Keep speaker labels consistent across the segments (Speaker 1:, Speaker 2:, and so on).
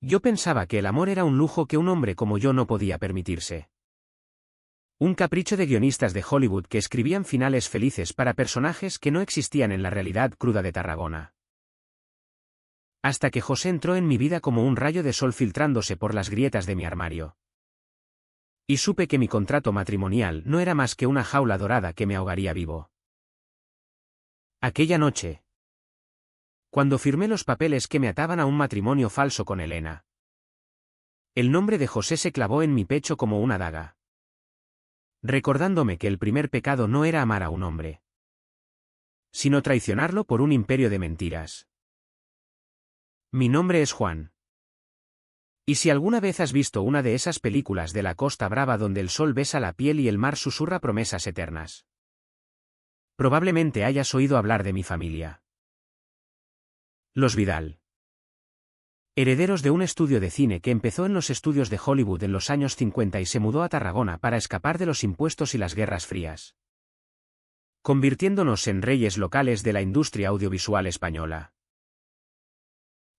Speaker 1: Yo pensaba que el amor era un lujo que un hombre como yo no podía permitirse. Un capricho de guionistas de Hollywood que escribían finales felices para personajes que no existían en la realidad cruda de Tarragona. Hasta que José entró en mi vida como un rayo de sol filtrándose por las grietas de mi armario. Y supe que mi contrato matrimonial no era más que una jaula dorada que me ahogaría vivo. Aquella noche, cuando firmé los papeles que me ataban a un matrimonio falso con Elena, el nombre de José se clavó en mi pecho como una daga, recordándome que el primer pecado no era amar a un hombre, sino traicionarlo por un imperio de mentiras. Mi nombre es Juan. Y si alguna vez has visto una de esas películas de la Costa Brava donde el sol besa la piel y el mar susurra promesas eternas, probablemente hayas oído hablar de mi familia. Los Vidal. Herederos de un estudio de cine que empezó en los estudios de Hollywood en los años 50 y se mudó a Tarragona para escapar de los impuestos y las guerras frías, convirtiéndonos en reyes locales de la industria audiovisual española.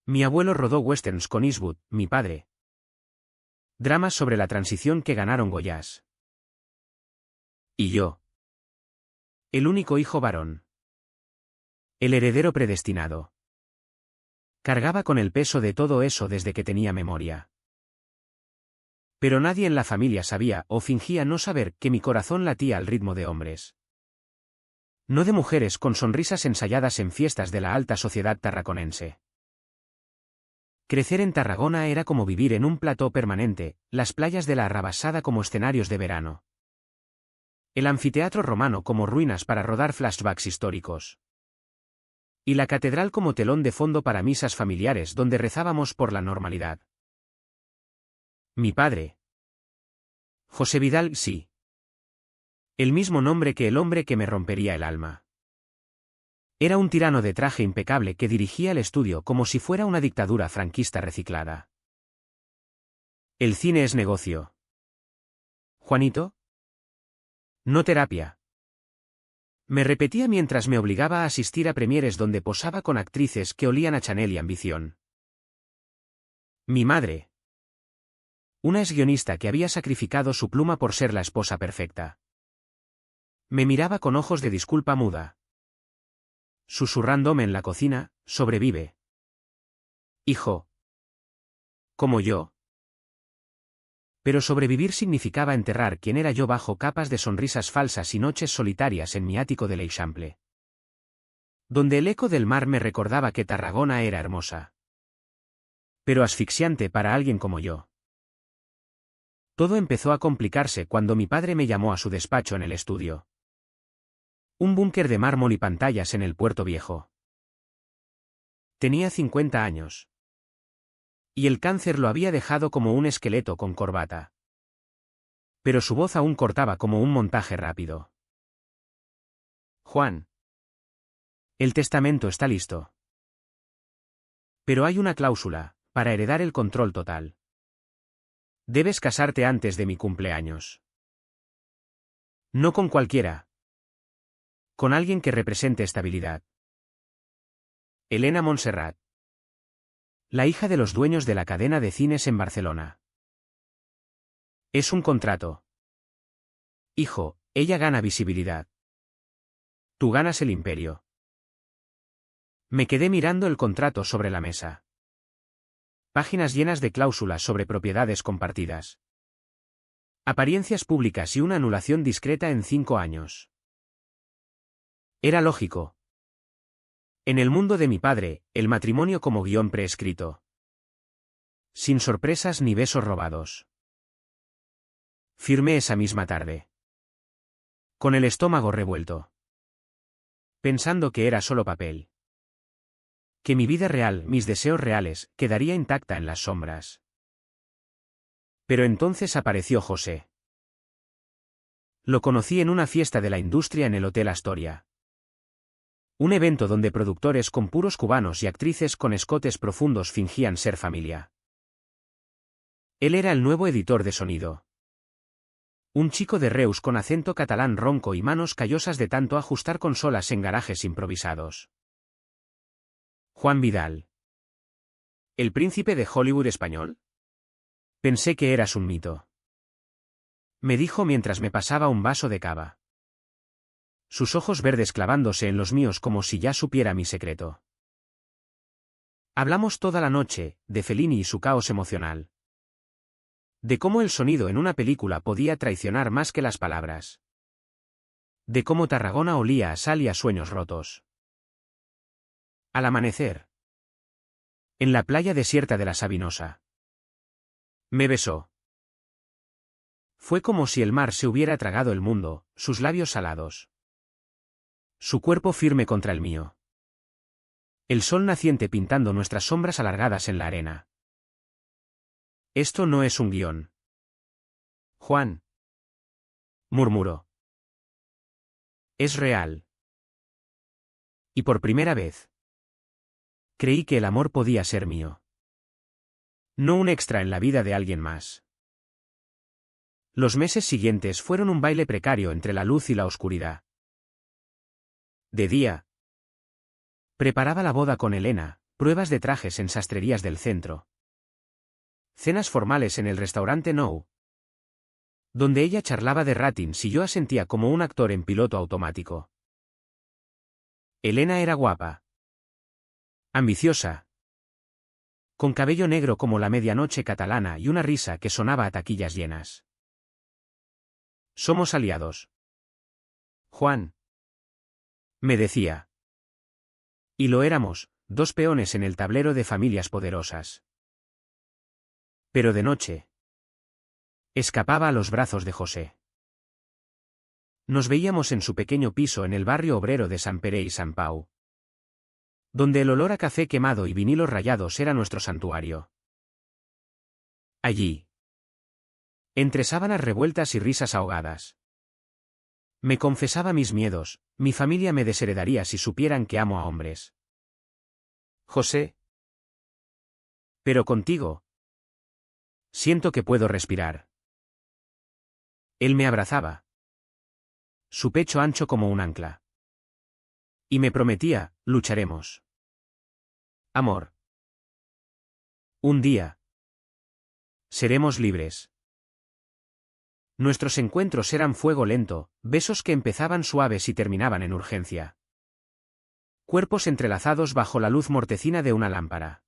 Speaker 1: Mi abuelo rodó westerns con Eastwood, mi padre. Dramas sobre la transición que ganaron Goyas. Y yo. El único hijo varón. El heredero predestinado. Cargaba con el peso de todo eso desde que tenía memoria. Pero nadie en la familia sabía o fingía no saber que mi corazón latía al ritmo de hombres. No de mujeres con sonrisas ensayadas en fiestas de la alta sociedad tarraconense. Crecer en Tarragona era como vivir en un plató permanente, las playas de la Arrabasada como escenarios de verano. El anfiteatro romano como ruinas para rodar flashbacks históricos. Y la catedral como telón de fondo para misas familiares donde rezábamos por la normalidad. Mi padre. José Vidal, sí. El mismo nombre que el hombre que me rompería el alma. Era un tirano de traje impecable que dirigía el estudio como si fuera una dictadura franquista reciclada. El cine es negocio. Juanito. No terapia. Me repetía mientras me obligaba a asistir a premieres donde posaba con actrices que olían a Chanel y ambición. Mi madre. Una exguionista que había sacrificado su pluma por ser la esposa perfecta. Me miraba con ojos de disculpa muda. Susurrándome en la cocina, sobrevive. Hijo. Como yo. Pero sobrevivir significaba enterrar quién era yo bajo capas de sonrisas falsas y noches solitarias en mi ático de l'Eixample, donde el eco del mar me recordaba que Tarragona era hermosa, pero asfixiante para alguien como yo. Todo empezó a complicarse cuando mi padre me llamó a su despacho en el estudio. Un búnker de mármol y pantallas en el Puerto Viejo. Tenía 50 años. Y el cáncer lo había dejado como un esqueleto con corbata. Pero su voz aún cortaba como un montaje rápido. Juan. El testamento está listo. Pero hay una cláusula, para heredar el control total. Debes casarte antes de mi cumpleaños. No con cualquiera. Con alguien que represente estabilidad. Elena Montserrat. La hija de los dueños de la cadena de cines en Barcelona. Es un contrato. Hijo, ella gana visibilidad. Tú ganas el imperio. Me quedé mirando el contrato sobre la mesa. Páginas llenas de cláusulas sobre propiedades compartidas. Apariencias públicas y una anulación discreta en 5 años. Era lógico. En el mundo de mi padre, el matrimonio como guión preescrito. Sin sorpresas ni besos robados. Firmé esa misma tarde. Con el estómago revuelto. Pensando que era solo papel. Que mi vida real, mis deseos reales, quedaría intacta en las sombras. Pero entonces apareció José. Lo conocí en una fiesta de la industria en el Hotel Astoria. Un evento donde productores con puros cubanos y actrices con escotes profundos fingían ser familia. Él era el nuevo editor de sonido. Un chico de Reus con acento catalán ronco y manos callosas de tanto ajustar consolas en garajes improvisados. Juan Vidal. ¿El príncipe de Hollywood español? Pensé que eras un mito. Me dijo mientras me pasaba un vaso de cava. Sus ojos verdes clavándose en los míos como si ya supiera mi secreto. Hablamos toda la noche, de Fellini y su caos emocional. De cómo el sonido en una película podía traicionar más que las palabras. De cómo Tarragona olía a sal y a sueños rotos. Al amanecer. En la playa desierta de la Sabinosa. Me besó. Fue como si el mar se hubiera tragado el mundo, sus labios salados. Su cuerpo firme contra el mío. El sol naciente pintando nuestras sombras alargadas en la arena. Esto no es un guión. Juan. Murmuró. Es real. Y por primera vez. Creí que el amor podía ser mío. No un extra en la vida de alguien más. Los meses siguientes fueron un baile precario entre la luz y la oscuridad. De día. Preparaba la boda con Elena, pruebas de trajes en sastrerías del centro. Cenas formales en el restaurante No. Donde ella charlaba de ratings y yo asentía como un actor en piloto automático. Elena era guapa. Ambiciosa. Con cabello negro como la medianoche catalana y una risa que sonaba a taquillas llenas. Somos aliados. Juan. Me decía. Y lo éramos, dos peones en el tablero de familias poderosas. Pero de noche. Escapaba a los brazos de José. Nos veíamos en su pequeño piso en el barrio obrero de San Pere y San Pau. Donde el olor a café quemado y vinilos rayados era nuestro santuario. Allí. Entre sábanas revueltas y risas ahogadas. Me confesaba mis miedos, mi familia me desheredaría si supieran que amo a hombres. José. Pero contigo. Siento que puedo respirar. Él me abrazaba. Su pecho ancho como un ancla. Y me prometía, lucharemos. Amor. Un día. Seremos libres. Nuestros encuentros eran fuego lento, besos que empezaban suaves y terminaban en urgencia. Cuerpos entrelazados bajo la luz mortecina de una lámpara.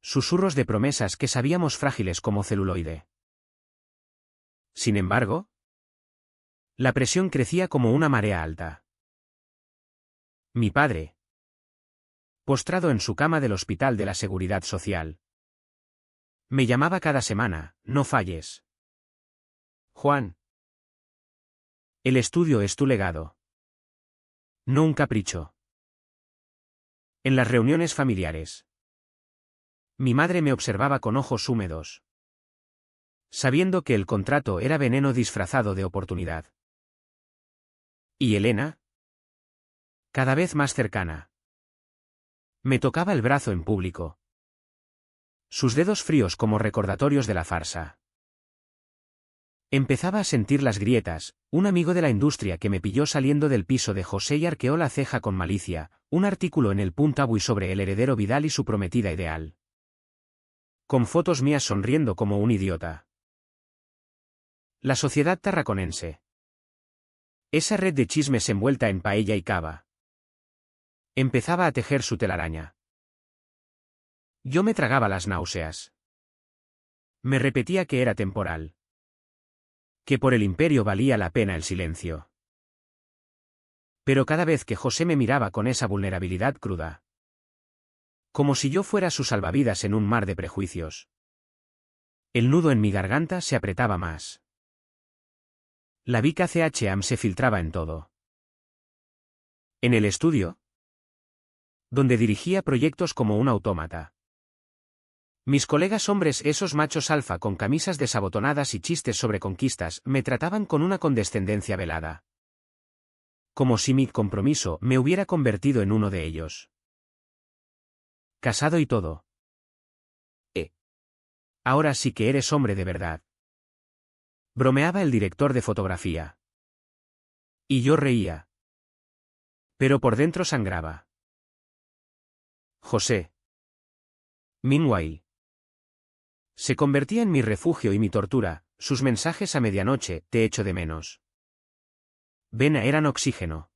Speaker 1: Susurros de promesas que sabíamos frágiles como celuloide. Sin embargo, la presión crecía como una marea alta. Mi padre. Postrado en su cama del Hospital de la Seguridad Social. Me llamaba cada semana, no falles. Juan. El estudio es tu legado. No un capricho. En las reuniones familiares. Mi madre me observaba con ojos húmedos. Sabiendo que el contrato era veneno disfrazado de oportunidad. ¿Y Elena? Cada vez más cercana. Me tocaba el brazo en público. Sus dedos fríos como recordatorios de la farsa. Empezaba a sentir las grietas, un amigo de la industria que me pilló saliendo del piso de José y arqueó la ceja con malicia, un artículo en el Puntabui sobre el heredero Vidal y su prometida ideal. Con fotos mías sonriendo como un idiota. La sociedad tarraconense. Esa red de chismes envuelta en paella y cava. Empezaba a tejer su telaraña. Yo me tragaba las náuseas. Me repetía que era temporal. Que por el imperio valía la pena el silencio. Pero cada vez que José me miraba con esa vulnerabilidad cruda. Como si yo fuera su salvavidas en un mar de prejuicios. El nudo en mi garganta se apretaba más. La Vica CHAM se filtraba en todo. En el estudio. Donde dirigía proyectos como un autómata. Mis colegas hombres, esos machos alfa con camisas desabotonadas y chistes sobre conquistas, me trataban con una condescendencia velada. Como si mi compromiso me hubiera convertido en uno de ellos. Casado y todo. Ahora sí que eres hombre de verdad. Bromeaba el director de fotografía. Y yo reía. Pero por dentro sangraba. José. Meanwhile, se convertía en mi refugio y mi tortura, sus mensajes a medianoche, te echo de menos. Vena eran oxígeno.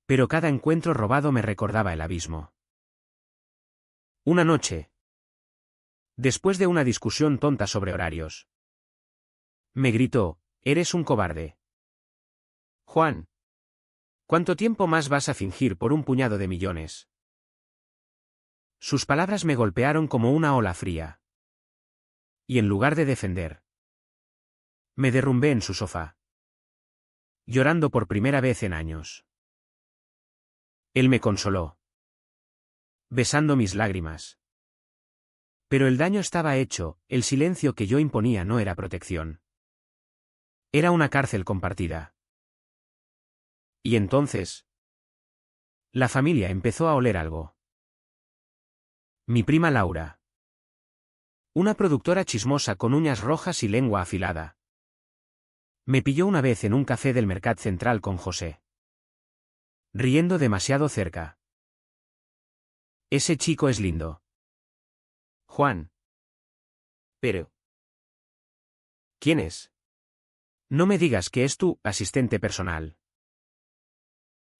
Speaker 1: Pero cada encuentro robado me recordaba el abismo. Una noche, después de una discusión tonta sobre horarios, me gritó, eres un cobarde. Juan, ¿cuánto tiempo más vas a fingir por un puñado de millones? Sus palabras me golpearon como una ola fría. Y en lugar de defender, me derrumbé en su sofá, llorando por primera vez en años. Él me consoló, besando mis lágrimas. Pero el daño estaba hecho, el silencio que yo imponía no era protección. Era una cárcel compartida. Y entonces, la familia empezó a oler algo. Mi prima Laura, una productora chismosa con uñas rojas y lengua afilada, me pilló una vez en un café del Mercat Central con José, riendo demasiado cerca. Ese chico es lindo. Juan. Pero. ¿Quién es? No me digas que es tu asistente personal.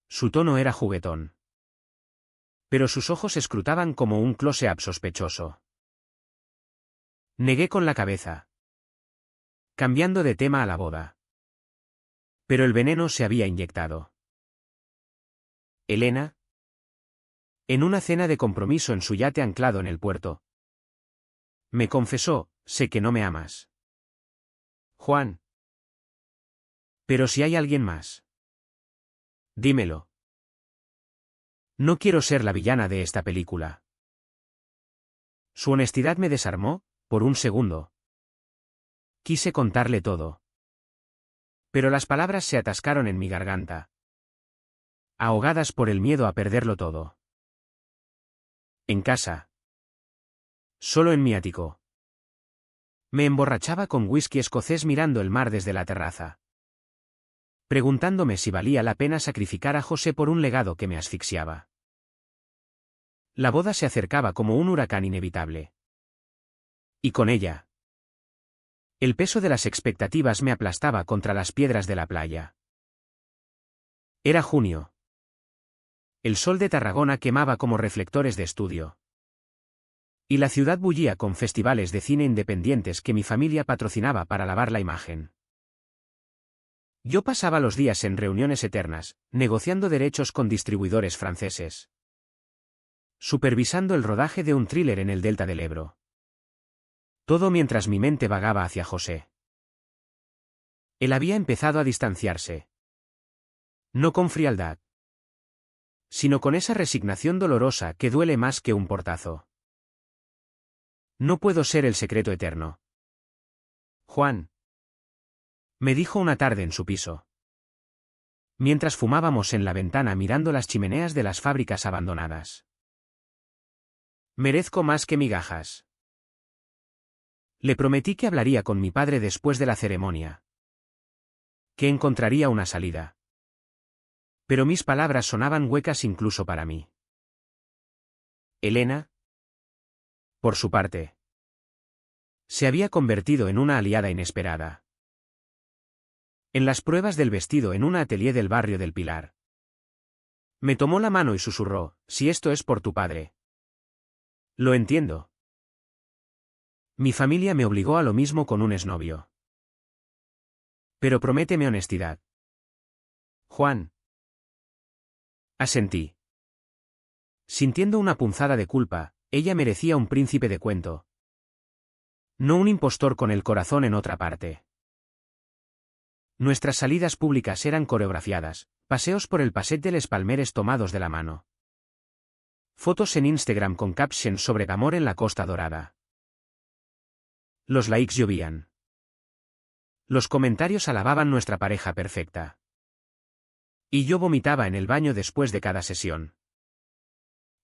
Speaker 1: Su tono era juguetón. Pero sus ojos escrutaban como un close-up sospechoso. Negué con la cabeza, cambiando de tema a la boda. Pero el veneno se había inyectado. Elena, en una cena de compromiso en su yate anclado en el puerto, me confesó, sé que no me amas. Juan. Pero si hay alguien más. Dímelo. No quiero ser la villana de esta película. Su honestidad me desarmó, por un segundo. Quise contarle todo. Pero las palabras se atascaron en mi garganta, ahogadas por el miedo a perderlo todo. En casa. Solo en mi ático. Me emborrachaba con whisky escocés mirando el mar desde la terraza, preguntándome si valía la pena sacrificar a José por un legado que me asfixiaba. La boda se acercaba como un huracán inevitable. Y con ella, el peso de las expectativas me aplastaba contra las piedras de la playa. Era junio. El sol de Tarragona quemaba como reflectores de estudio. Y la ciudad bullía con festivales de cine independientes que mi familia patrocinaba para lavar la imagen. Yo pasaba los días en reuniones eternas, negociando derechos con distribuidores franceses, supervisando el rodaje de un thriller en el delta del Ebro. Todo mientras mi mente vagaba hacia José. Él había empezado a distanciarse. No con frialdad, sino con esa resignación dolorosa que duele más que un portazo. No puedo ser el secreto eterno. Juan. Me dijo una tarde en su piso, mientras fumábamos en la ventana mirando las chimeneas de las fábricas abandonadas. Merezco más que migajas. Le prometí que hablaría con mi padre después de la ceremonia, que encontraría una salida. Pero mis palabras sonaban huecas incluso para mí. Elena, por su parte, se había convertido en una aliada inesperada. En las pruebas del vestido en un atelier del barrio del Pilar, me tomó la mano y susurró, si esto es por tu padre. Lo entiendo. Mi familia me obligó a lo mismo con un exnovio. Pero prométeme honestidad. Juan. Asentí. Sintiendo una punzada de culpa, ella merecía un príncipe de cuento, no un impostor con el corazón en otra parte. Nuestras salidas públicas eran coreografiadas, paseos por el Passeig de les Palmeres tomados de la mano. Fotos en Instagram con captions sobre amor en la Costa Dorada. Los likes llovían. Los comentarios alababan nuestra pareja perfecta. Y yo vomitaba en el baño después de cada sesión.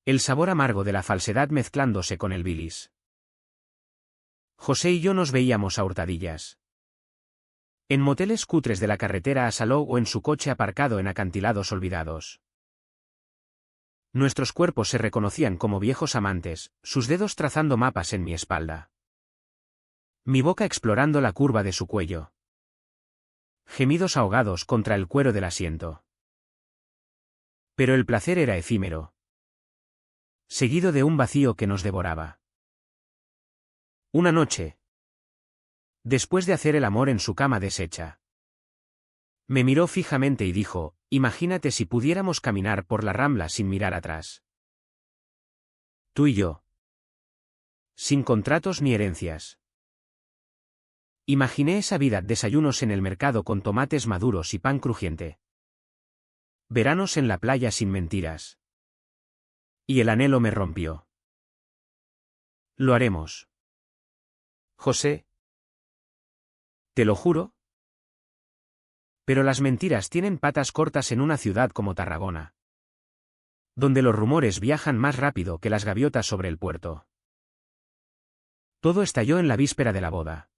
Speaker 1: El sabor amargo de la falsedad mezclándose con el bilis. José y yo nos veíamos a hurtadillas. En moteles cutres de la carretera a Salou o en su coche aparcado en acantilados olvidados. Nuestros cuerpos se reconocían como viejos amantes, sus dedos trazando mapas en mi espalda. Mi boca explorando la curva de su cuello. Gemidos ahogados contra el cuero del asiento. Pero el placer era efímero. Seguido de un vacío que nos devoraba. Una noche. Después de hacer el amor en su cama deshecha. Me miró fijamente y dijo, imagínate si pudiéramos caminar por la Rambla sin mirar atrás. Tú y yo. Sin contratos ni herencias. Imaginé esa vida, desayunos en el mercado con tomates maduros y pan crujiente. Veranos en la playa sin mentiras. Y el anhelo me rompió. Lo haremos. José. ¿Te lo juro? Pero las mentiras tienen patas cortas en una ciudad como Tarragona, donde los rumores viajan más rápido que las gaviotas sobre el puerto. Todo estalló en la víspera de la boda.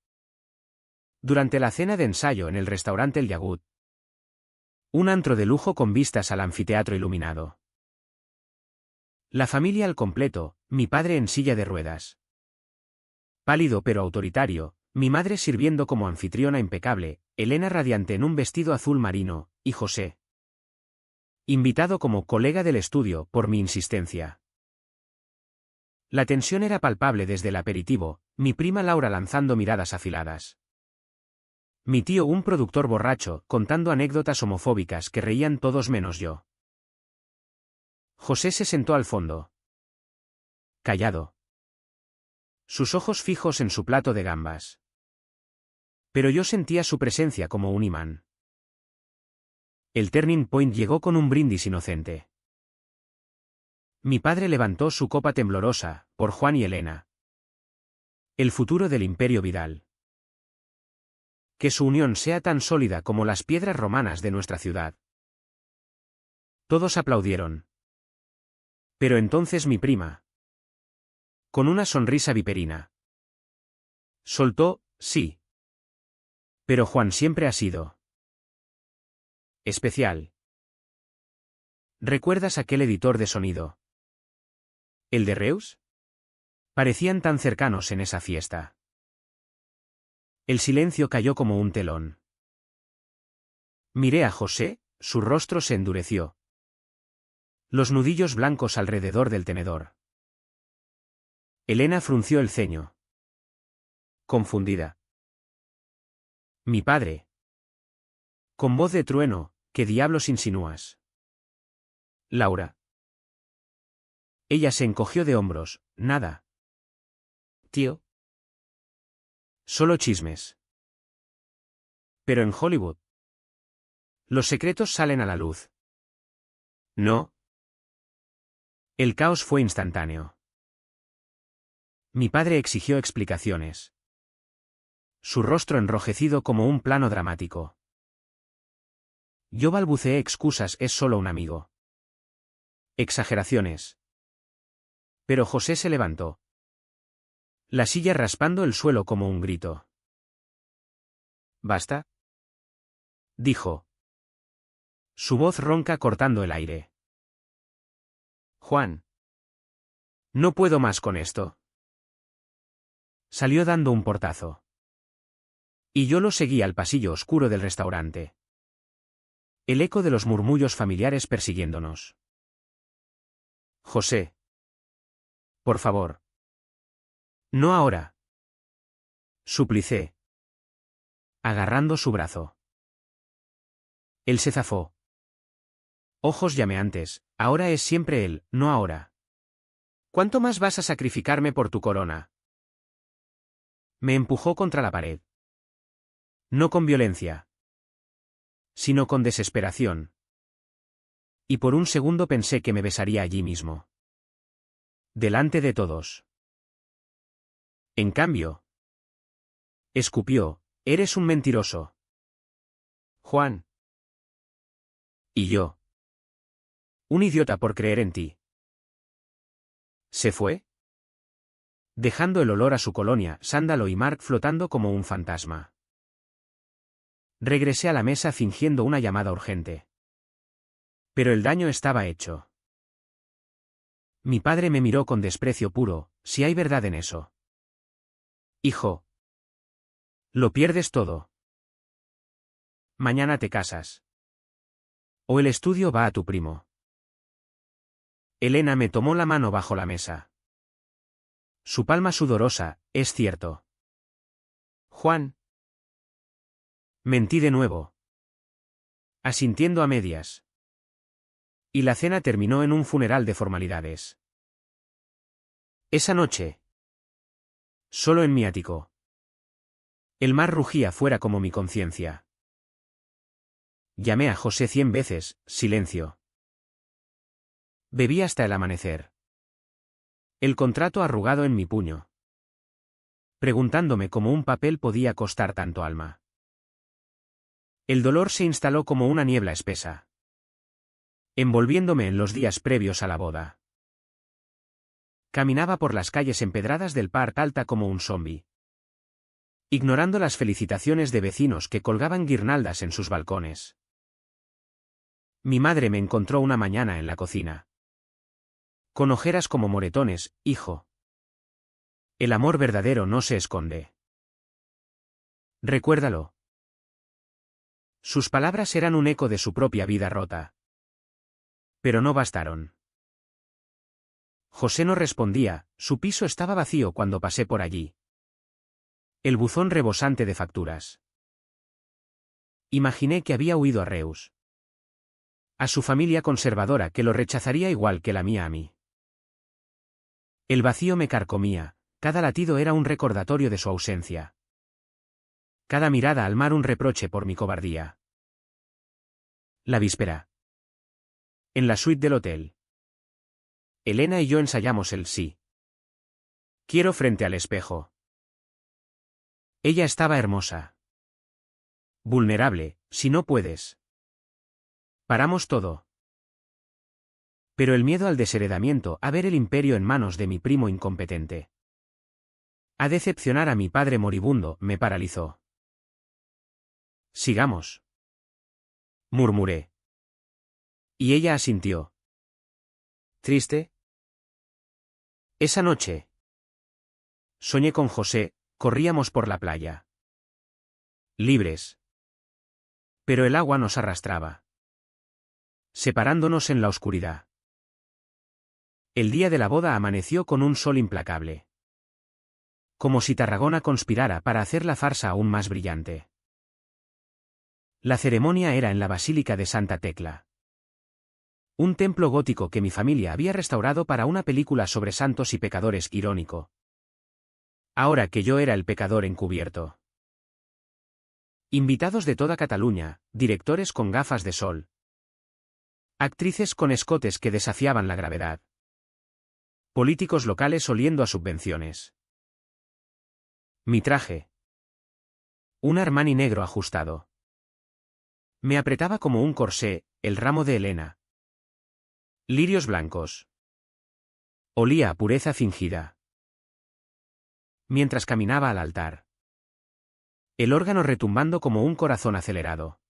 Speaker 1: Durante la cena de ensayo en el restaurante El Yagut. Un antro de lujo con vistas al anfiteatro iluminado. La familia al completo, mi padre en silla de ruedas. Pálido pero autoritario, mi madre sirviendo como anfitriona impecable, Elena radiante en un vestido azul marino, y José. Invitado como colega del estudio por mi insistencia. La tensión era palpable desde el aperitivo, mi prima Laura lanzando miradas afiladas. Mi tío un productor borracho, contando anécdotas homofóbicas que reían todos menos yo. José se sentó al fondo. Callado. Sus ojos fijos en su plato de gambas. Pero yo sentía su presencia como un imán. El turning point llegó con un brindis inocente. Mi padre levantó su copa temblorosa, por Juan y Elena. El futuro del Imperio Vidal. Que su unión sea tan sólida como las piedras romanas de nuestra ciudad. Todos aplaudieron. Pero entonces mi prima. Con una sonrisa viperina. Soltó, sí. Pero Juan siempre ha sido. Especial. ¿Recuerdas aquel editor de sonido? ¿El de Reus? Parecían tan cercanos en esa fiesta. El silencio cayó como un telón. Miré a José, su rostro se endureció. Los nudillos blancos alrededor del tenedor. Elena frunció el ceño. Confundida. Mi padre. Con voz de trueno, ¿qué diablos insinúas? Laura. Ella se encogió de hombros, nada. Tío. Solo chismes. Pero en Hollywood. Los secretos salen a la luz. No. El caos fue instantáneo. Mi padre exigió explicaciones. Su rostro enrojecido como un plano dramático. Yo balbuceé excusas, es solo un amigo. Exageraciones. Pero José se levantó. La silla raspando el suelo como un grito. ¿Basta? Dijo. Su voz ronca cortando el aire. Juan. No puedo más con esto. Salió dando un portazo. Y yo lo seguí al pasillo oscuro del restaurante. El eco de los murmullos familiares persiguiéndonos. José. Por favor. No ahora. Suplicé. Agarrando su brazo. Él se zafó. Ojos llameantes, ahora es siempre él, no ahora. ¿Cuánto más vas a sacrificarme por tu corona? Me empujó contra la pared. No con violencia. Sino con desesperación. Y por un segundo pensé que me besaría allí mismo. Delante de todos. En cambio. Escupió, eres un mentiroso. Juan. Y yo. Un idiota por creer en ti. ¿Se fue? Dejando el olor a su colonia, sándalo y Mark flotando como un fantasma. Regresé a la mesa fingiendo una llamada urgente. Pero el daño estaba hecho. Mi padre me miró con desprecio puro, si hay verdad en eso. Hijo. Lo pierdes todo. Mañana te casas. O el estudio va a tu primo. Elena me tomó la mano bajo la mesa. Su palma sudorosa, es cierto. Juan. Mentí de nuevo. Asintiendo a medias. Y la cena terminó en un funeral de formalidades. Esa noche. Solo en mi ático. El mar rugía fuera como mi conciencia. Llamé a José 100 veces, silencio. Bebí hasta el amanecer. El contrato arrugado en mi puño. Preguntándome cómo un papel podía costar tanto alma. El dolor se instaló como una niebla espesa, envolviéndome en los días previos a la boda. Caminaba por las calles empedradas del Parc Alta como un zombi, ignorando las felicitaciones de vecinos que colgaban guirnaldas en sus balcones. Mi madre me encontró una mañana en la cocina. Con ojeras como moretones, hijo. El amor verdadero no se esconde. Recuérdalo. Sus palabras eran un eco de su propia vida rota. Pero no bastaron. José no respondía, su piso estaba vacío cuando pasé por allí. El buzón rebosante de facturas. Imaginé que había huido a Reus. A su familia conservadora que lo rechazaría igual que la mía a mí. El vacío me carcomía, cada latido era un recordatorio de su ausencia. Cada mirada al mar un reproche por mi cobardía. La víspera. En la suite del hotel. Elena y yo ensayamos el sí. Quiero frente al espejo. Ella estaba hermosa. Vulnerable, si no puedes. Paramos todo. Pero el miedo al desheredamiento, a ver el imperio en manos de mi primo incompetente, a decepcionar a mi padre moribundo, me paralizó. Sigamos. Murmuré. Y ella asintió. ¿Triste? Esa noche. Soñé con José, corríamos por la playa. Libres. Pero el agua nos arrastraba, separándonos en la oscuridad. El día de la boda amaneció con un sol implacable. Como si Tarragona conspirara para hacer la farsa aún más brillante. La ceremonia era en la Basílica de Santa Tecla. Un templo gótico que mi familia había restaurado para una película sobre santos y pecadores irónico. Ahora que yo era el pecador encubierto. Invitados de toda Cataluña, directores con gafas de sol. Actrices con escotes que desafiaban la gravedad. Políticos locales oliendo a subvenciones. Mi traje. Un Armani negro ajustado. Me apretaba como un corsé, el ramo de Elena. Lirios blancos. Olía a pureza fingida. Mientras caminaba al altar. El órgano retumbando como un corazón acelerado.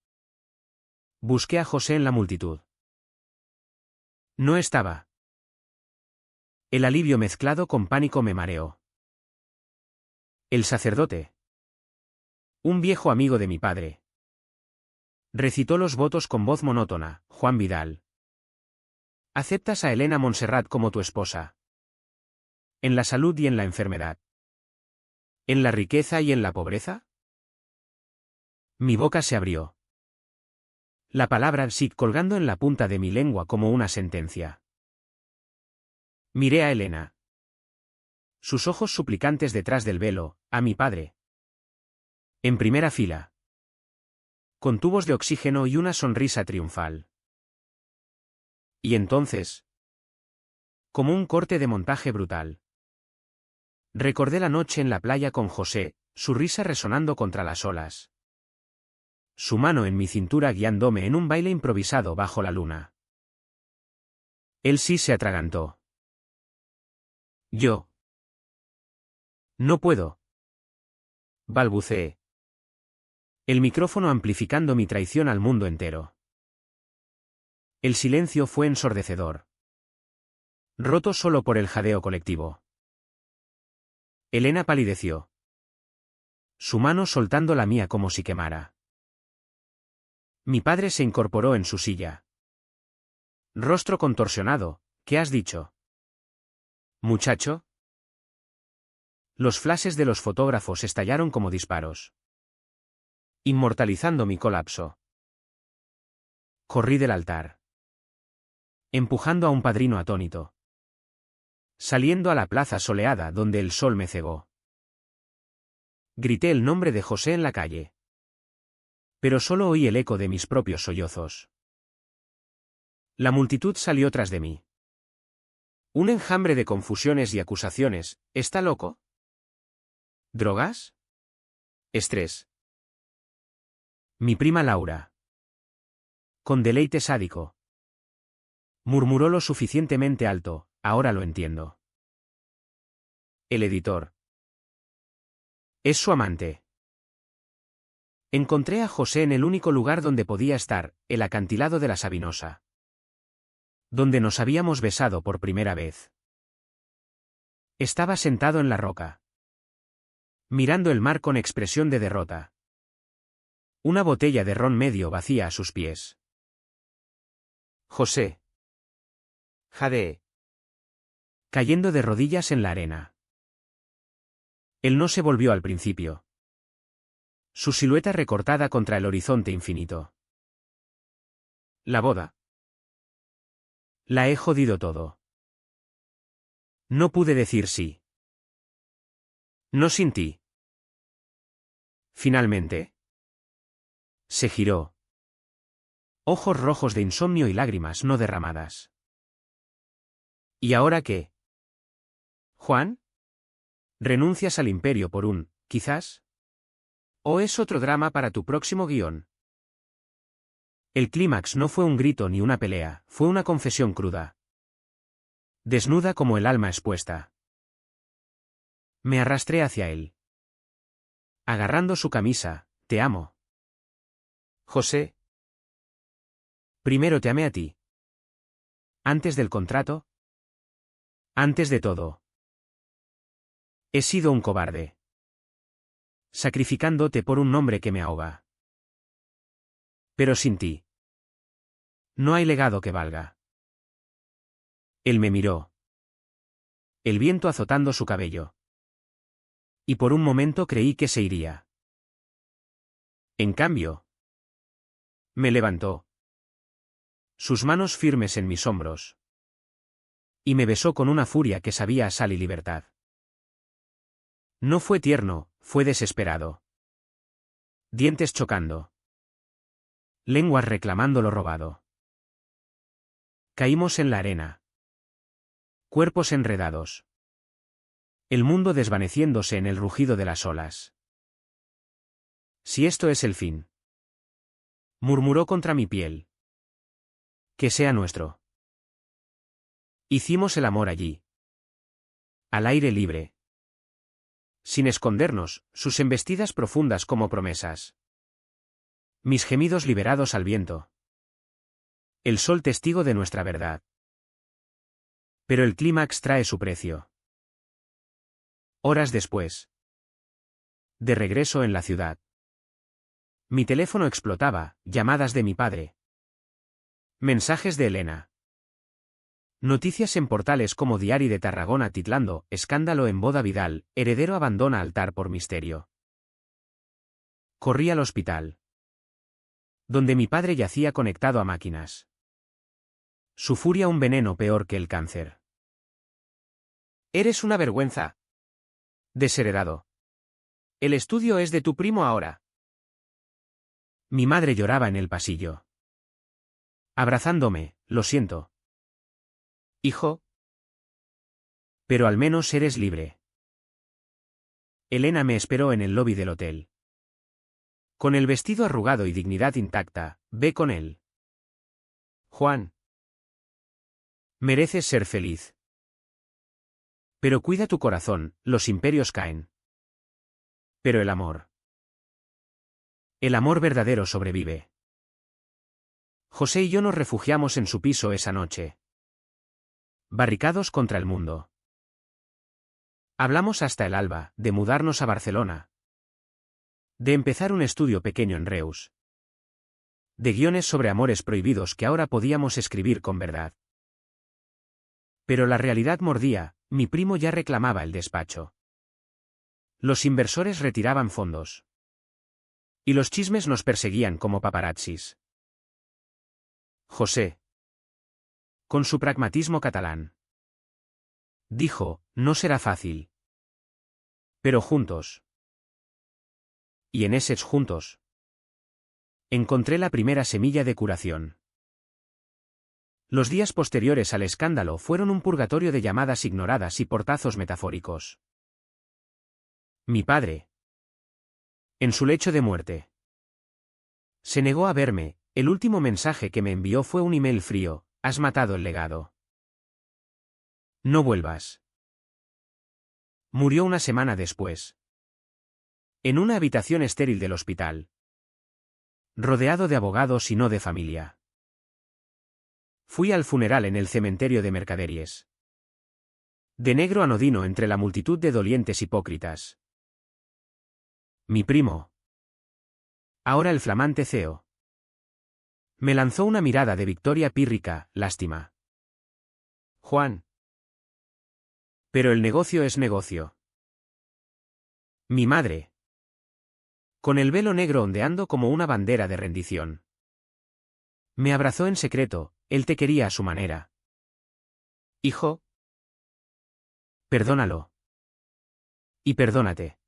Speaker 1: Busqué a José en la multitud. No estaba. El alivio mezclado con pánico me mareó. El sacerdote. Un viejo amigo de mi padre. Recitó los votos con voz monótona, Juan Vidal. ¿Aceptas a Elena Montserrat como tu esposa? ¿En la salud y en la enfermedad? ¿En la riqueza y en la pobreza? Mi boca se abrió. La palabra sí colgando en la punta de mi lengua como una sentencia. Miré a Elena. Sus ojos suplicantes detrás del velo, a mi padre. En primera fila. Con tubos de oxígeno y una sonrisa triunfal. Y entonces. Como un corte de montaje brutal. Recordé la noche en la playa con José, su risa resonando contra las olas. Su mano en mi cintura guiándome en un baile improvisado bajo la luna. Él sí se atragantó. Yo. No puedo. Balbuceé. El micrófono amplificando mi traición al mundo entero. El silencio fue ensordecedor. roto solo por el jadeo colectivo. Elena palideció. Su mano soltando la mía como si quemara. Mi padre se incorporó en su silla. Rostro contorsionado, ¿qué has dicho? ¿Muchacho? Los flashes de los fotógrafos estallaron como disparos, inmortalizando mi colapso. Corrí del altar, empujando a un padrino atónito, saliendo a la plaza soleada donde el sol me cegó. Grité el nombre de José en la calle, pero solo oí el eco de mis propios sollozos. La multitud salió tras de mí. Un enjambre de confusiones y acusaciones. ¿Está loco? ¿Drogas? Estrés. Mi prima Laura. Con deleite sádico. Murmuró lo suficientemente alto, ahora lo entiendo. El editor. Es su amante. Encontré a José en el único lugar donde podía estar, el acantilado de la Sabinosa. Donde nos habíamos besado por primera vez. Estaba sentado en la roca, mirando el mar con expresión de derrota. Una botella de ron medio vacía a sus pies. José. Jadeé. Cayendo de rodillas en la arena. Él no se volvió al principio. Su silueta recortada contra el horizonte infinito. La boda. La he jodido todo. No pude decir sí. No sin ti. Finalmente. Se giró. Ojos rojos de insomnio y lágrimas no derramadas. ¿Y ahora qué? ¿Juan? ¿Renuncias al imperio por un, quizás? ¿O es otro drama para tu próximo guión? El clímax no fue un grito ni una pelea, fue una confesión cruda. Desnuda como el alma expuesta. Me arrastré hacia él. Agarrando su camisa, te amo. José. Primero te amé a ti. Antes del contrato. Antes de todo. He sido un cobarde. Sacrificándote por un nombre que me ahoga. Pero sin ti. No hay legado que valga. Él me miró. El viento azotando su cabello. Y por un momento creí que se iría. En cambio, me levantó. Sus manos firmes en mis hombros. Y me besó con una furia que sabía a sal y libertad. No fue tierno, fue desesperado. Dientes chocando. Lenguas reclamando lo robado. Caímos en la arena. Cuerpos enredados. El mundo desvaneciéndose en el rugido de las olas. Si esto es el fin. Murmuró contra mi piel. Que sea nuestro. Hicimos el amor allí. Al aire libre. Sin escondernos, sus embestidas profundas como promesas. Mis gemidos liberados al viento. El sol testigo de nuestra verdad. Pero el clímax trae su precio. Horas después. De regreso en la ciudad. Mi teléfono explotaba, llamadas de mi padre. Mensajes de Elena. Noticias en portales como Diari de Tarragona titlando, escándalo en boda Vidal, heredero abandona altar por misterio. Corrí al hospital. Donde mi padre yacía conectado a máquinas. Su furia un veneno peor que el cáncer. Eres una vergüenza. Desheredado. El estudio es de tu primo ahora. Mi madre lloraba en el pasillo. Abrazándome, lo siento. Hijo. Pero al menos eres libre. Elena me esperó en el lobby del hotel. Con el vestido arrugado y dignidad intacta, ve con él. Juan. Mereces ser feliz. Pero cuida tu corazón, los imperios caen. Pero el amor. El amor verdadero sobrevive. José y yo nos refugiamos en su piso esa noche. Barricados contra el mundo. Hablamos hasta el alba, de mudarnos a Barcelona. De empezar un estudio pequeño en Reus. De guiones sobre amores prohibidos que ahora podíamos escribir con verdad. Pero la realidad mordía, mi primo ya reclamaba el despacho. Los inversores retiraban fondos. Y los chismes nos perseguían como paparazzis. José, con su pragmatismo catalán, dijo, no será fácil. Pero juntos. Y en esos juntos encontré la primera semilla de curación. Los días posteriores al escándalo fueron un purgatorio de llamadas ignoradas y portazos metafóricos. Mi padre, en su lecho de muerte, se negó a verme. El último mensaje que me envió fue un email frío: has matado el legado. No vuelvas. Murió una semana después. En una habitación estéril del hospital. Rodeado de abogados y no de familia. Fui al funeral en el cementerio de Mercaderies. De negro anodino entre la multitud de dolientes hipócritas. Mi primo, ahora el flamante CEO, me lanzó una mirada de victoria pírrica: lástima, Juan. Pero el negocio es negocio. Mi madre, con el velo negro ondeando como una bandera de rendición, me abrazó en secreto. Él te quería a su manera. Hijo, perdónalo. Y perdónate.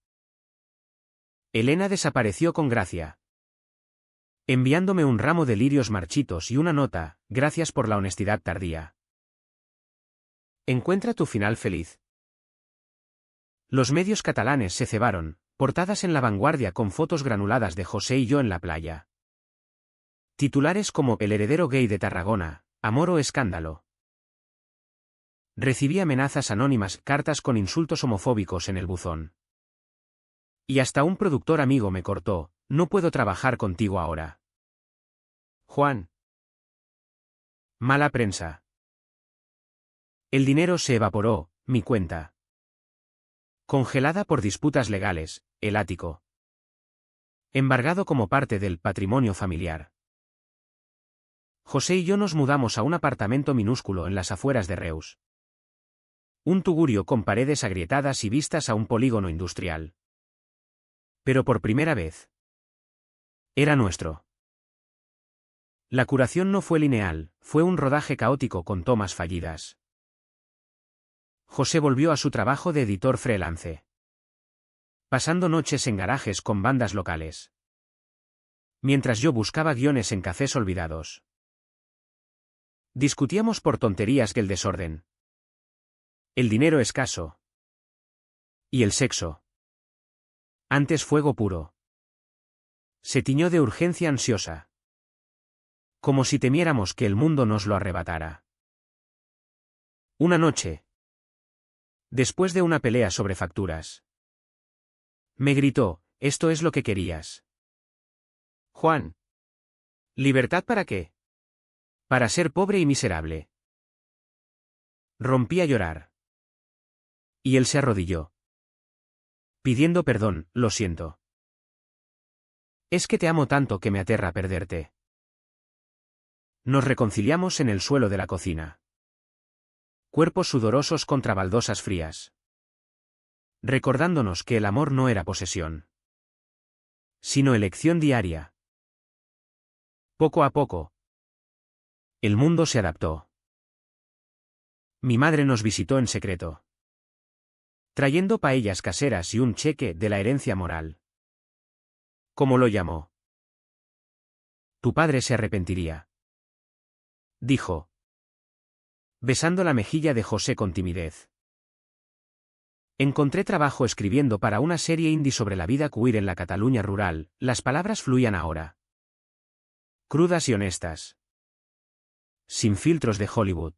Speaker 1: Elena desapareció con gracia, enviándome un ramo de lirios marchitos y una nota: gracias por la honestidad tardía. Encuentra tu final feliz. Los medios catalanes se cebaron, portadas en La Vanguardia con fotos granuladas de José y yo en la playa. Titulares como el heredero gay de Tarragona, amor o escándalo. Recibí amenazas anónimas, cartas con insultos homofóbicos en el buzón. Y hasta un productor amigo me cortó: no puedo trabajar contigo ahora. Juan. Mala prensa. El dinero se evaporó, mi cuenta, congelada por disputas legales, el ático, embargado como parte del patrimonio familiar. José y yo nos mudamos a un apartamento minúsculo en las afueras de Reus. Un tugurio con paredes agrietadas y vistas a un polígono industrial. Pero por primera vez, era nuestro. La curación no fue lineal, fue un rodaje caótico con tomas fallidas. José volvió a su trabajo de editor freelance, pasando noches en garajes con bandas locales, mientras yo buscaba guiones en cafés olvidados. Discutíamos por tonterías que el desorden, el dinero escaso y el sexo, antes fuego puro, se tiñó de urgencia ansiosa, como si temiéramos que el mundo nos lo arrebatara. Una noche, después de una pelea sobre facturas, me gritó: esto es lo que querías, Juan. ¿Libertad para qué? Para ser pobre y miserable. Rompí a llorar. Y él se arrodilló, pidiendo perdón: lo siento. Es que te amo tanto que me aterra perderte. Nos reconciliamos en el suelo de la cocina. Cuerpos sudorosos contra baldosas frías. Recordándonos que el amor no era posesión, sino elección diaria. Poco a poco, el mundo se adaptó. Mi madre nos visitó en secreto, trayendo paellas caseras y un cheque de la herencia moral. ¿Cómo lo llamó? Tu padre se arrepentiría, dijo, besando la mejilla de José con timidez. Encontré trabajo escribiendo para una serie indie sobre la vida queer en la Cataluña rural. Las palabras fluían ahora, crudas y honestas, sin filtros de Hollywood.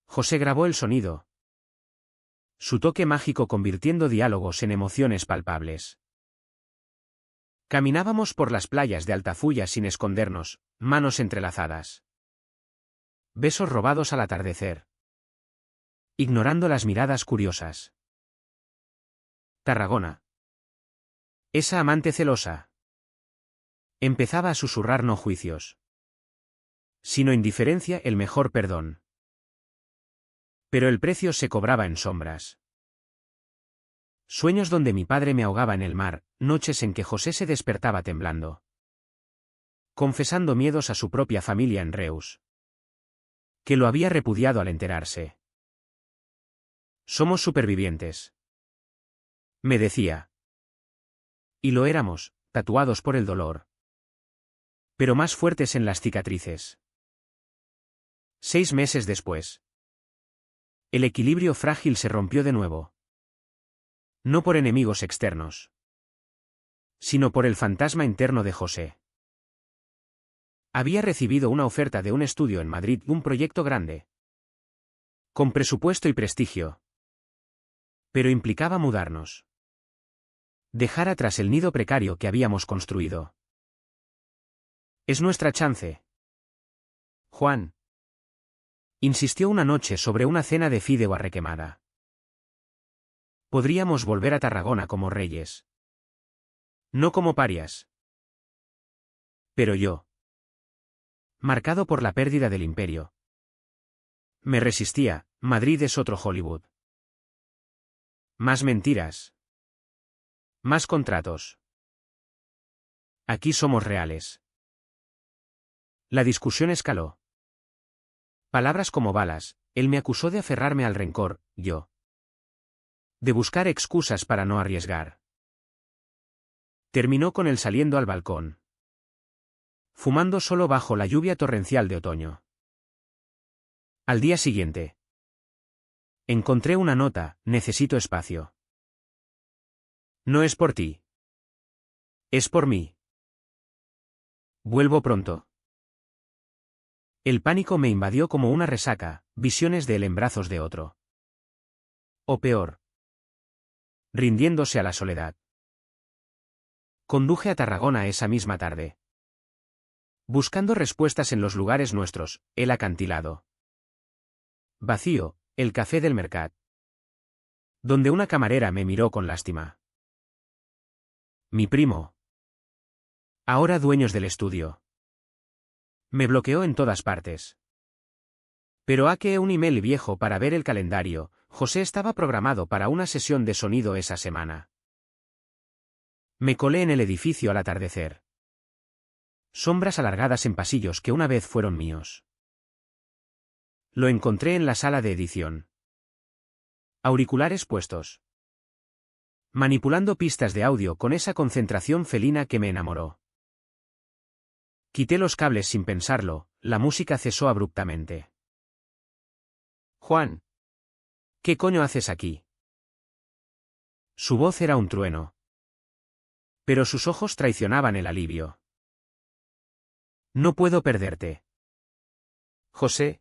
Speaker 1: José grabó el sonido, su toque mágico convirtiendo diálogos en emociones palpables. Caminábamos por las playas de Altafulla sin escondernos, manos entrelazadas, Besos robados al atardecer. Ignorando las miradas curiosas. Tarragona. Esa amante celosa. Empezaba a susurrar no juicios, sino indiferencia, el mejor perdón. Pero el precio se cobraba en sombras. Sueños donde mi padre me ahogaba en el mar, noches en que José se despertaba temblando, confesando miedos a su propia familia en Reus, que lo había repudiado al enterarse. Somos supervivientes, me decía. Y lo éramos, tatuados por el dolor, pero más fuertes en las cicatrices. 6 meses después. El equilibrio frágil se rompió de nuevo. No por enemigos externos, sino por el fantasma interno de José. Había recibido una oferta de un estudio en Madrid, un proyecto grande, con presupuesto y prestigio. Pero implicaba mudarnos. Dejar atrás el nido precario que habíamos construido. Es nuestra chance, Juan. Insistió una noche sobre una cena de fideo a requemada. Podríamos volver a Tarragona como reyes, no como parias. Pero yo, marcado por la pérdida del imperio, me resistía. Madrid es otro Hollywood. Más mentiras. Más contratos. Aquí somos reales. La discusión escaló. Palabras como balas, él me acusó de aferrarme al rencor, yo de buscar excusas para no arriesgar. Terminó con él saliendo al balcón, fumando solo bajo la lluvia torrencial de otoño. Al día siguiente. Encontré una nota: necesito espacio. No es por ti. Es por mí. Vuelvo pronto. El pánico me invadió como una resaca, visiones de él en brazos de otro. O peor, rindiéndose a la soledad. Conduje a Tarragona esa misma tarde, buscando respuestas en los lugares nuestros: el acantilado vacío, el café del Mercat, donde una camarera me miró con lástima. Mi primo, ahora dueños del estudio, me bloqueó en todas partes. Pero hackeé un email viejo para ver el calendario. José estaba programado para una sesión de sonido esa semana. Me colé en el edificio al atardecer. Sombras alargadas en pasillos que una vez fueron míos. Lo encontré en la sala de edición. Auriculares puestos, manipulando pistas de audio con esa concentración felina que me enamoró. Quité los cables sin pensarlo, la música cesó abruptamente. Juan, ¿qué coño haces aquí? Su voz era un trueno, pero sus ojos traicionaban el alivio. No puedo perderte, José.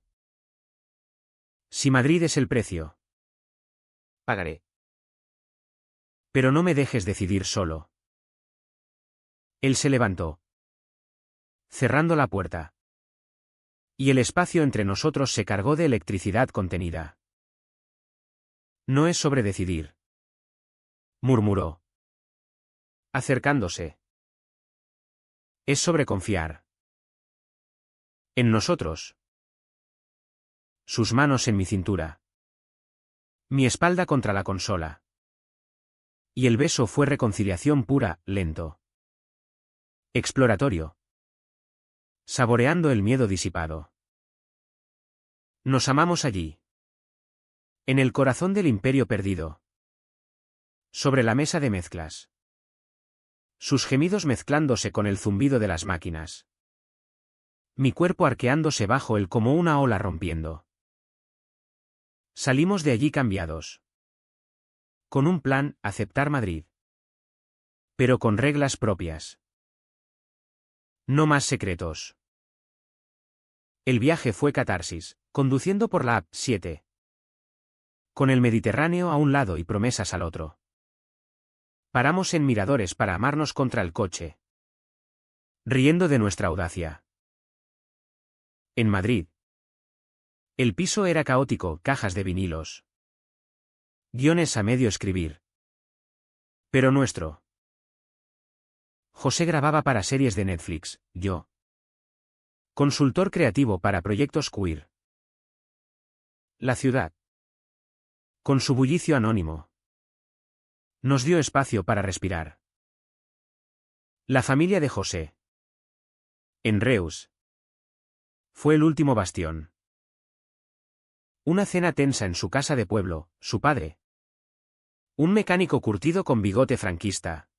Speaker 1: Si Madrid es el precio, pagaré. Pero no me dejes decidir solo. Él se levantó, cerrando la puerta. Y el espacio entre nosotros se cargó de electricidad contenida. No es sobre decidir, murmuró, acercándose. Es sobre confiar en nosotros. Sus manos en mi cintura, mi espalda contra la consola. Y el beso fue reconciliación pura, lento, exploratorio, saboreando el miedo disipado. Nos amamos allí, en el corazón del imperio perdido, sobre la mesa de mezclas, sus gemidos mezclándose con el zumbido de las máquinas, mi cuerpo arqueándose bajo él como una ola rompiendo. Salimos de allí cambiados, con un plan: aceptar Madrid, pero con reglas propias. No más secretos. El viaje fue catarsis, conduciendo por la A7, con el Mediterráneo a un lado y promesas al otro. Paramos en miradores para amarnos contra el coche, riendo de nuestra audacia. En Madrid, El piso era caótico, cajas de vinilos. Guiones a medio escribir. Pero nuestro. José grababa para series de Netflix, yo. Consultor creativo para proyectos queer. La ciudad. Con su bullicio anónimo. Nos dio espacio para respirar. La familia de José. En Reus. Fue el último bastión. Una cena tensa en su casa de pueblo, su padre. Un mecánico curtido con bigote franquista.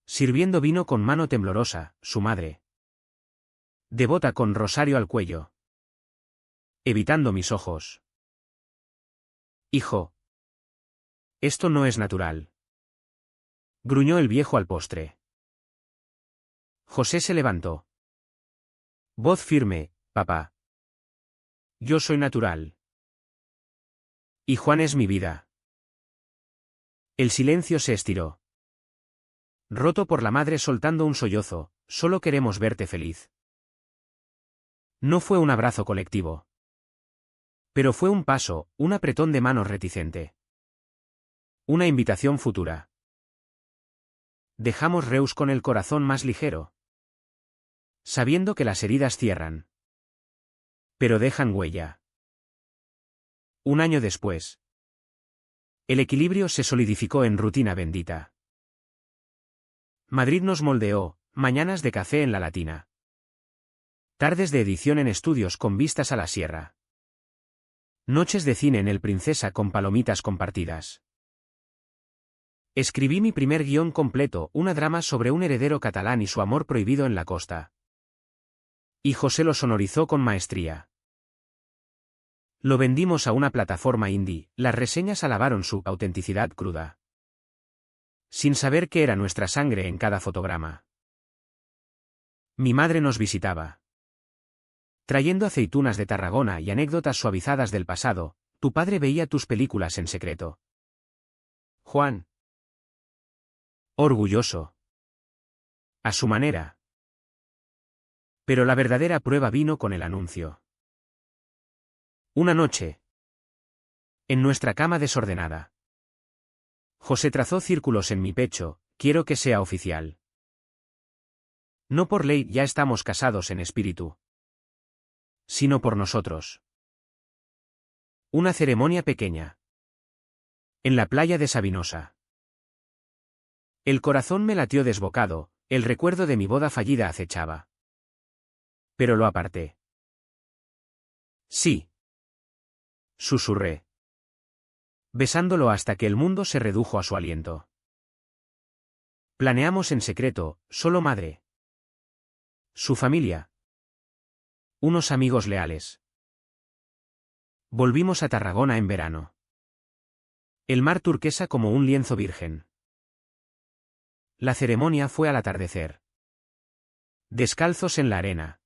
Speaker 1: Sirviendo vino con mano temblorosa, su madre. Devota con rosario al cuello. Evitando mis ojos. Hijo. Esto no es natural. Gruñó el viejo al postre. José se levantó. Voz firme, papá. Yo soy natural. Y Juan es mi vida. El silencio se estiró. Roto por la madre soltando un sollozo, solo queremos verte feliz. No fue un abrazo colectivo. Pero fue un paso, un apretón de manos reticente. Una invitación futura. Dejamos Reus con el corazón más ligero. Sabiendo que las heridas cierran. Pero dejan huella. Un año después. El equilibrio se solidificó en rutina bendita. Madrid nos moldeó, mañanas de café en la Latina. Tardes de edición en estudios con vistas a la sierra. Noches de cine en el Princesa con palomitas compartidas. Escribí mi primer guión completo, una drama sobre un heredero catalán y su amor prohibido en la costa. Y José lo sonorizó con maestría. Lo vendimos a una plataforma indie, las reseñas alabaron su autenticidad cruda. Sin saber que era nuestra sangre en cada fotograma. Mi madre nos visitaba. Trayendo aceitunas de Tarragona y anécdotas suavizadas del pasado, tu padre veía tus películas en secreto. Juan. Orgulloso. A su manera. Pero la verdadera prueba vino con el anuncio. Una noche. En nuestra cama desordenada. José trazó círculos en mi pecho, quiero que sea oficial. No por ley, ya estamos casados en espíritu. Sino por nosotros. Una ceremonia pequeña. En la playa de Sabinosa. El corazón me latió desbocado, el recuerdo de mi boda fallida acechaba. Pero lo aparté. Sí. Susurré. Besándolo hasta que el mundo se redujo a su aliento. Planeamos en secreto, solo madre. Su familia. Unos amigos leales. Volvimos a Tarragona en verano. El mar turquesa como un lienzo virgen. La ceremonia fue al atardecer. Descalzos en la arena.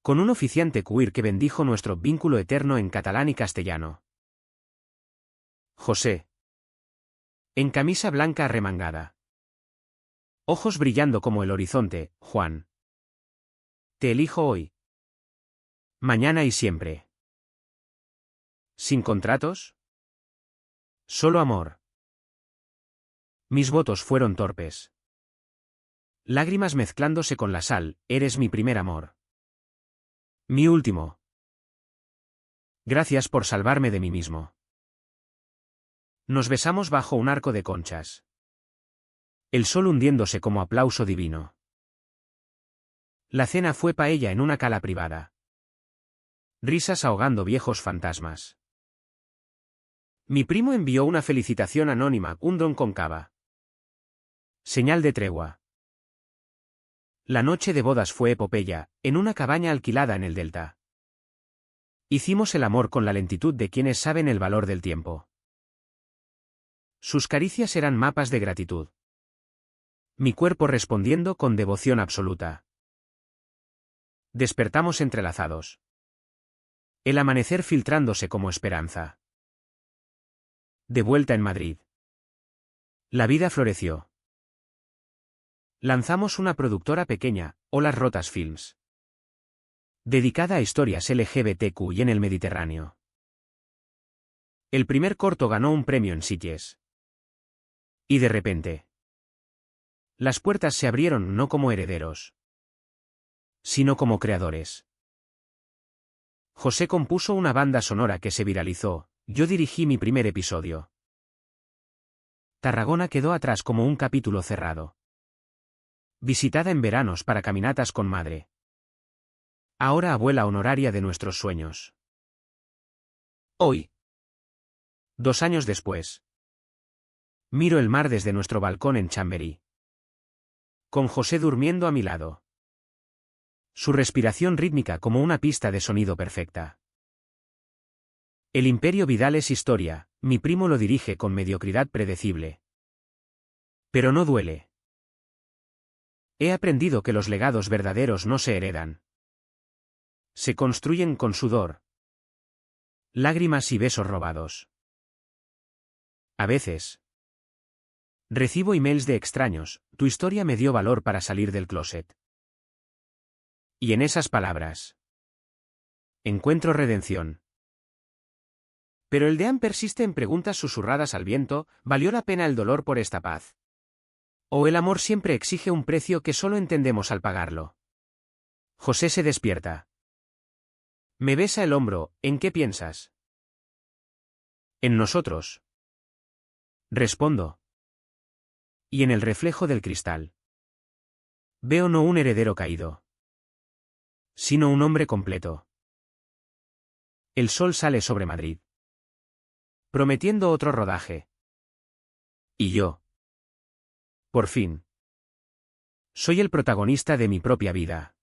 Speaker 1: Con un oficiante queer que bendijo nuestro vínculo eterno en catalán y castellano. José. En camisa blanca arremangada. Ojos brillando como el horizonte, Juan. Te elijo hoy. Mañana y siempre. ¿Sin contratos? Solo amor. Mis votos fueron torpes. Lágrimas mezclándose con la sal, eres mi primer amor. Mi último. Gracias por salvarme de mí mismo. Nos besamos bajo un arco de conchas. El sol hundiéndose como aplauso divino. La cena fue paella en una cala privada. Risas ahogando viejos fantasmas. Mi primo envió una felicitación anónima, un don con cava. Señal de tregua. La noche de bodas fue epopeya, en una cabaña alquilada en el delta. Hicimos el amor con la lentitud de quienes saben el valor del tiempo. Sus caricias eran mapas de gratitud. Mi cuerpo respondiendo con devoción absoluta. Despertamos entrelazados. El amanecer filtrándose como esperanza. De vuelta en Madrid. La vida floreció. Lanzamos una productora pequeña, Olas Rotas Films. dedicada a historias LGBTQ y en el Mediterráneo. El primer corto ganó un premio en Sitges. Y de repente, las puertas se abrieron no como herederos, sino como creadores. José compuso una banda sonora que se viralizó, yo dirigí mi primer episodio. Tarragona quedó atrás como un capítulo cerrado. Visitada en veranos para caminatas con madre. Ahora abuela honoraria de nuestros sueños. Hoy, 2 años después, miro el mar desde nuestro balcón en Chamberí. Con José durmiendo a mi lado. Su respiración rítmica como una pista de sonido perfecta. El Imperio Vidal es historia, mi primo lo dirige con mediocridad predecible. Pero no duele. He aprendido que los legados verdaderos no se heredan. Se construyen con sudor, lágrimas y besos robados. A veces, recibo emails de extraños, tu historia me dio valor para salir del closet. Y en esas palabras, encuentro redención. Pero el deán persiste en preguntas susurradas al viento, ¿valió la pena el dolor por esta paz? ¿O el amor siempre exige un precio que solo entendemos al pagarlo? José se despierta. Me besa el hombro, ¿en qué piensas? En nosotros. Respondo. Y en el reflejo del cristal. Veo no un heredero caído, sino un hombre completo. El sol sale sobre Madrid, prometiendo otro rodaje. Y yo, por fin, soy el protagonista de mi propia vida.